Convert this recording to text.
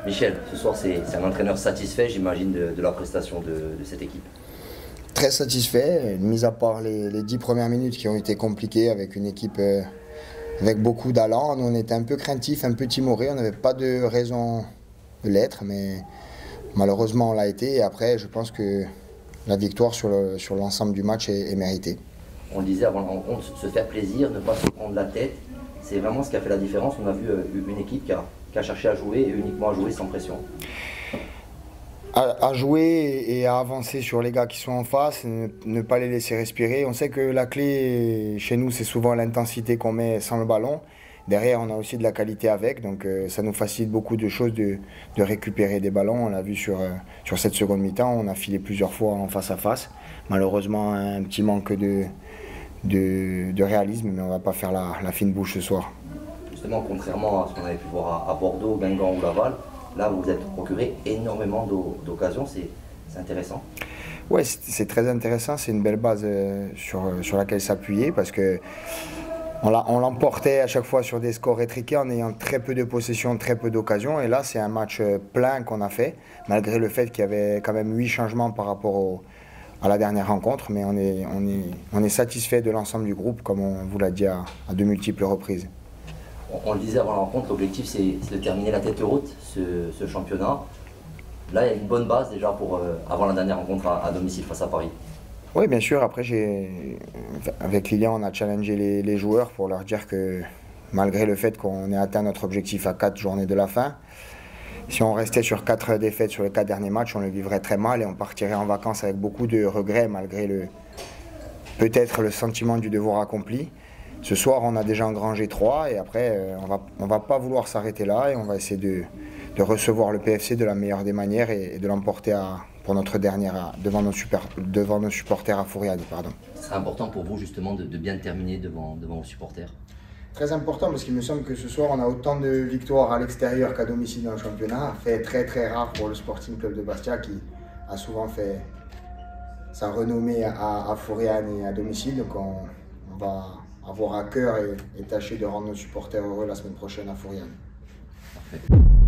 Michel, ce soir c'est un entraîneur satisfait, j'imagine, de la prestation de cette équipe. Très satisfait, mis à part les 10 premières minutes qui ont été compliquées avec une équipe avec beaucoup d'allant. Nous on était un peu craintifs, un peu timorés, on n'avait pas de raison de l'être, mais malheureusement on l'a été. Et après, je pense que la victoire sur l'ensemble du match est méritée. On le disait avant la rencontre, se faire plaisir, ne pas se prendre la tête, c'est vraiment ce qui a fait la différence. On a vu une équipe qui a cherché à jouer et uniquement à jouer sans pression. À jouer et à avancer sur les gars qui sont en face, ne pas les laisser respirer. On sait que la clé chez nous, c'est souvent l'intensité qu'on met sans le ballon. Derrière, on a aussi de la qualité avec, donc ça nous facilite beaucoup de choses de récupérer des ballons. On l'a vu sur cette seconde mi-temps, on a filé plusieurs fois en face à face. Malheureusement, un petit manque de réalisme, mais on ne va pas faire la fine bouche ce soir. Justement, contrairement à ce qu'on avait pu voir à Bordeaux, Guingamp ou Laval, là vous vous êtes procuré énormément d'occasions, c'est intéressant. Oui, c'est très intéressant, c'est une belle base sur laquelle s'appuyer parce que on l'emportait à chaque fois sur des scores étriqués en ayant très peu de possession, très peu d'occasions. Et là, c'est un match plein qu'on a fait, malgré le fait qu'il y avait quand même 8 changements par rapport à la dernière rencontre. Mais on est satisfait de l'ensemble du groupe, comme on vous l'a dit à de multiples reprises. On le disait avant la rencontre, l'objectif c'est de terminer la tête haute, ce championnat. Là, il y a une bonne base déjà pour avant la dernière rencontre à domicile face à Paris. Oui, bien sûr. Après, avec Lilian, on a challengé les joueurs pour leur dire que malgré le fait qu'on ait atteint notre objectif à 4 journées de la fin, si on restait sur 4 défaites sur les 4 derniers matchs, on le vivrait très mal et on partirait en vacances avec beaucoup de regrets malgré peut-être le sentiment du devoir accompli. Ce soir, on a déjà engrangé 3 et après, on va pas vouloir s'arrêter là et on va essayer de recevoir le PFC de la meilleure des manières et de l'emporter pour notre dernière devant nos supporters à Fouriane. Ce serait important pour vous justement de bien terminer devant vos supporters? Très important parce qu'il me semble que ce soir on a autant de victoires à l'extérieur qu'à domicile dans le championnat. Fait très très rare pour le Sporting Club de Bastia qui a souvent fait sa renommée à Fouriane et à domicile. Donc on va avoir à cœur et tâcher de rendre nos supporters heureux la semaine prochaine à Fouriane. Parfait.